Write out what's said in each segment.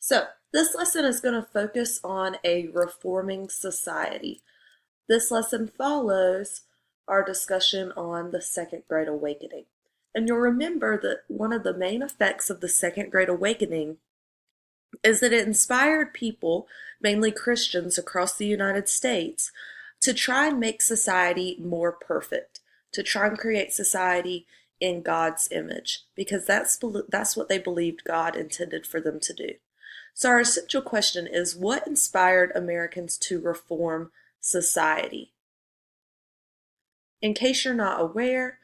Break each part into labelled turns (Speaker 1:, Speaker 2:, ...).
Speaker 1: So, this lesson is going to focus on a reforming society. This lesson follows our discussion on the Second Great Awakening. And you'll remember that one of the main effects of the Second Great Awakening is that it inspired people, mainly Christians across the United States, to try and make society more perfect, to try and create society in God's image, because that's what they believed God intended for them to do. So our essential question is, what inspired Americans to reform society? In case you're not aware,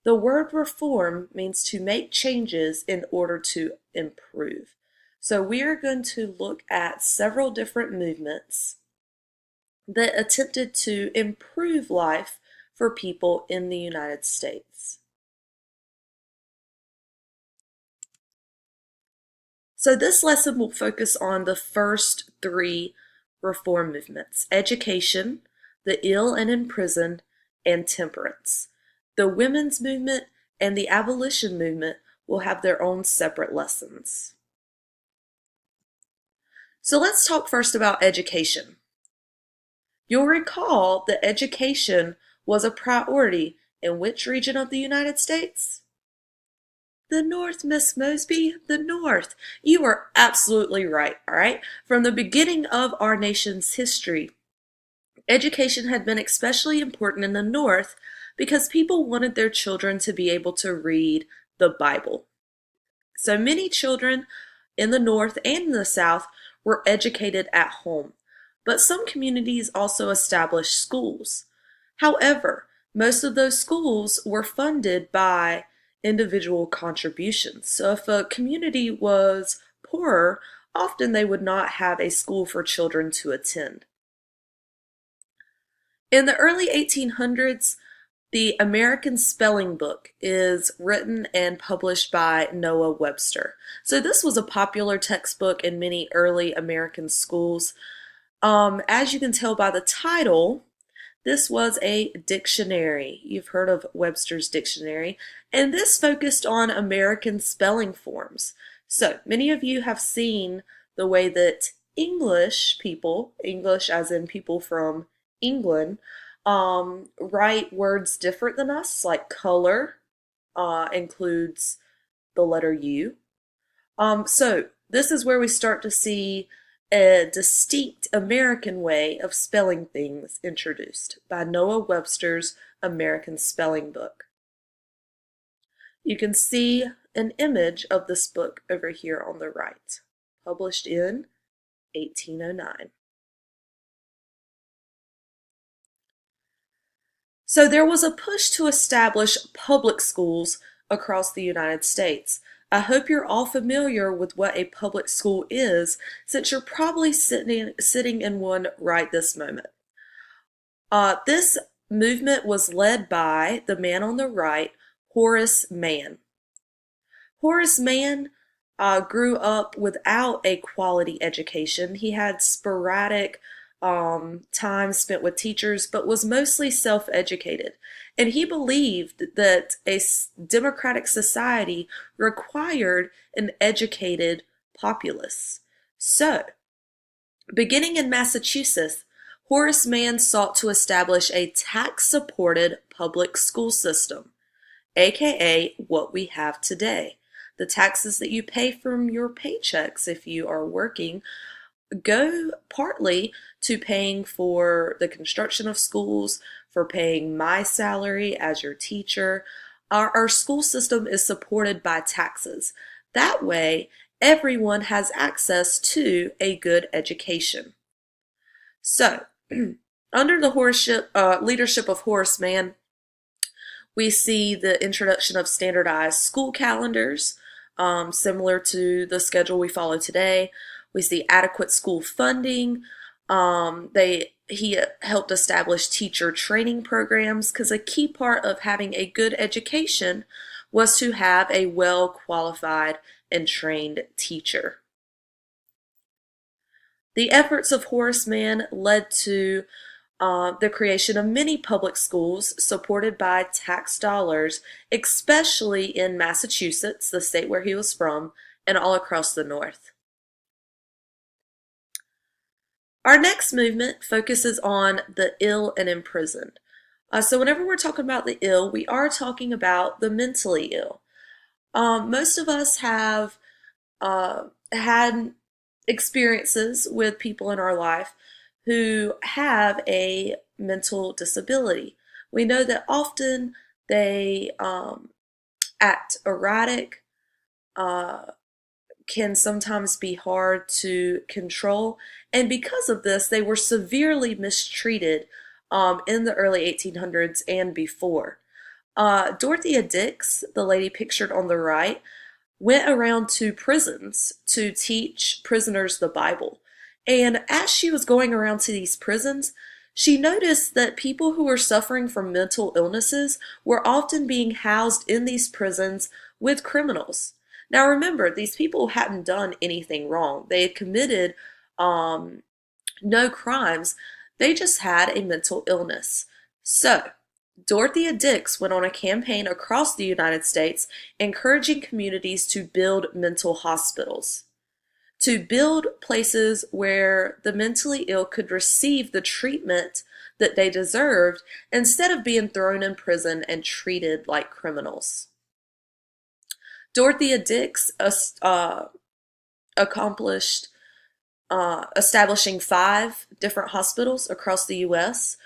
Speaker 1: the word reform means to make changes in order to improve. So we are going to look at several different movements that attempted to improve life for people in the United States. So this lesson will focus on the first three reform movements: education, the ill and imprisoned, and temperance. The women's movement and the abolition movement will have their own separate lessons. So let's talk first about education. You'll recall that education was a priority in which region of the United States? The North, Miss Mosby, the North. You are absolutely right, all right? From the beginning of our nation's history, education had been especially important in the North because people wanted their children to be able to read the Bible. So many children in the North and in the South were educated at home, but some communities also established schools. However, most of those schools were funded by individual contributions. So if a community was poorer, often they would not have a school for children to attend. In the early 1800s, the American Spelling Book is written and published by Noah Webster. So this was a popular textbook in many early American schools. As you can tell by the title, this was a dictionary. You've heard of Webster's Dictionary, and this focused on American spelling forms. So many of you have seen the way that English people, English as in people from England, write words different than us, like color includes the letter U. So this is where we start to see a distinct American way of spelling things introduced by Noah Webster's American Spelling Book. You can see an image of this book over here on the right, published in 1809. So there was a push to establish public schools across the United States. I hope you're all familiar with what a public school is, since you're probably sitting in one right this moment. This movement was led by the man on the right, Horace Mann. Horace Mann grew up without a quality education. He had sporadic time spent with teachers, but was mostly self-educated. And he believed that a democratic society required an educated populace. So, beginning in Massachusetts, Horace Mann sought to establish a tax-supported public school system, aka what we have today. The taxes that you pay from your paychecks if you are working go partly to paying for the construction of schools, for paying my salary as your teacher. Our school system is supported by taxes. That way, everyone has access to a good education. So, under the leadership of Horace Mann, we see the introduction of standardized school calendars, similar to the schedule we follow today. We see adequate school funding. He helped establish teacher training programs, because a key part of having a good education was to have a well-qualified and trained teacher. The efforts of Horace Mann led to the creation of many public schools supported by tax dollars, especially in Massachusetts, the state where he was from, and all across the North. Our next movement focuses on the ill and imprisoned. So whenever we're talking about the ill, we are talking about the mentally ill. Most of us have had experiences with people in our life who have a mental disability. We know that often they act erratic, uh, can sometimes be hard to control, and because of this, they were severely mistreated in the early 1800s and before. Dorothea Dix, the lady pictured on the right, went around to prisons to teach prisoners the Bible. And as she was going around to these prisons, she noticed that people who were suffering from mental illnesses were often being housed in these prisons with criminals. Now remember, these people hadn't done anything wrong. They had committed no crimes. They just had a mental illness. So, Dorothea Dix went on a campaign across the United States encouraging communities to build mental hospitals, to build places where the mentally ill could receive the treatment that they deserved instead of being thrown in prison and treated like criminals. Dorothea Dix accomplished establishing 5 different hospitals across the U.S.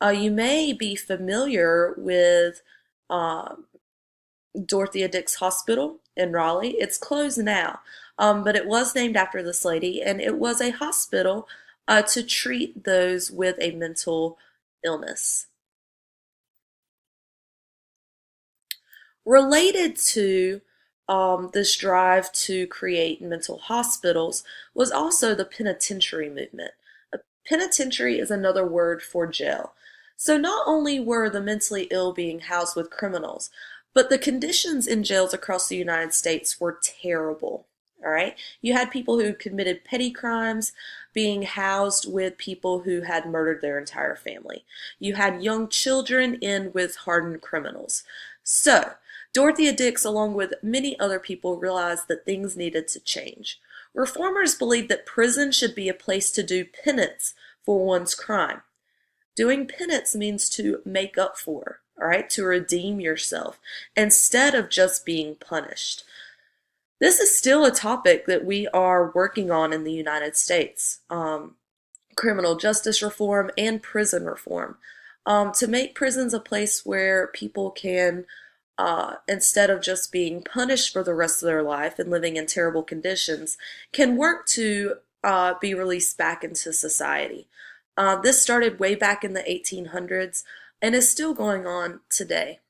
Speaker 1: You may be familiar with Dorothea Dix Hospital in Raleigh. It's closed now, but it was named after this lady, and it was a hospital to treat those with a mental illness. Related to this drive to create mental hospitals was also the penitentiary movement. A penitentiary is another word for jail. So not only were the mentally ill being housed with criminals, but the conditions in jails across the United States were terrible. All right. You had people who committed petty crimes being housed with people who had murdered their entire family. You had young children in with hardened criminals. So, Dorothea Dix, along with many other people, realized that things needed to change. Reformers believed that prison should be a place to do penance for one's crime. Doing penance means to make up for, all right, to redeem yourself, instead of just being punished. This is still a topic that we are working on in the United States, criminal justice reform and prison reform, to make prisons a place where people can, instead of just being punished for the rest of their life and living in terrible conditions, can work to be released back into society. This started way back in the 1800s and is still going on today.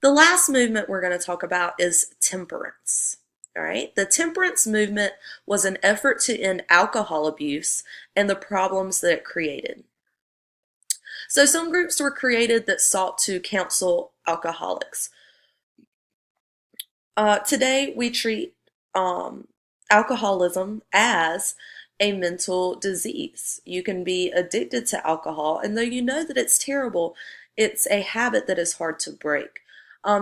Speaker 1: The last movement we're going to talk about is temperance. All right, the temperance movement was an effort to end alcohol abuse and the problems that it created. So some groups were created that sought to counsel alcoholics. Today we treat alcoholism as a mental disease. You can be addicted to alcohol, and though you know that it's terrible, it's a habit that is hard to break.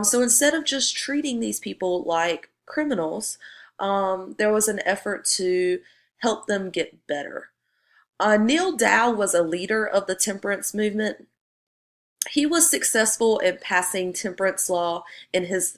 Speaker 1: So instead of just treating these people like criminals, there was an effort to help them get better. Neil Dow was a leader of the temperance movement. He was successful in passing temperance laws in his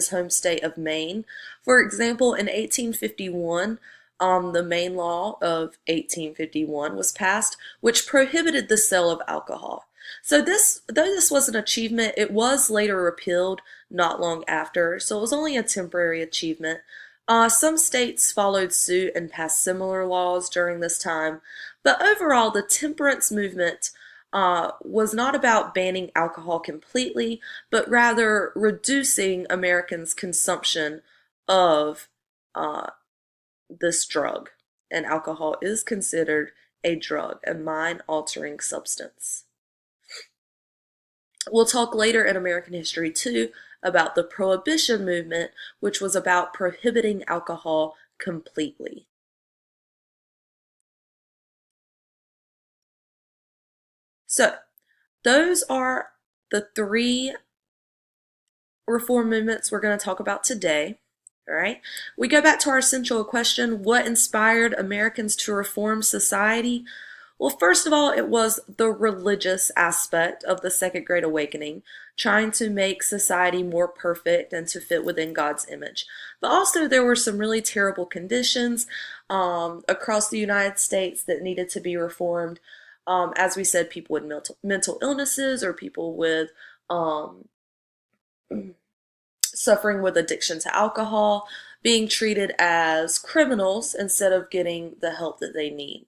Speaker 1: home state of Maine. For example, in 1851, the Maine Law of 1851 was passed, which prohibited the sale of alcohol. So though this was an achievement, it was later repealed not long after, so it was only a temporary achievement. Some states followed suit and passed similar laws during this time, but overall, the temperance movement was not about banning alcohol completely, but rather reducing Americans' consumption of this drug. And alcohol is considered a drug, a mind-altering substance. We'll talk later in American history, too, about the Prohibition movement, which was about prohibiting alcohol completely. So, those are the 3 reform movements we're going to talk about today. All right. We go back to our central question: what inspired Americans to reform society? Well, first of all, it was the religious aspect of the Second Great Awakening, trying to make society more perfect and to fit within God's image. But also, there were some really terrible conditions across the United States that needed to be reformed. As we said, people with mental illnesses or people with um, suffering with addiction to alcohol being treated as criminals instead of getting the help that they need.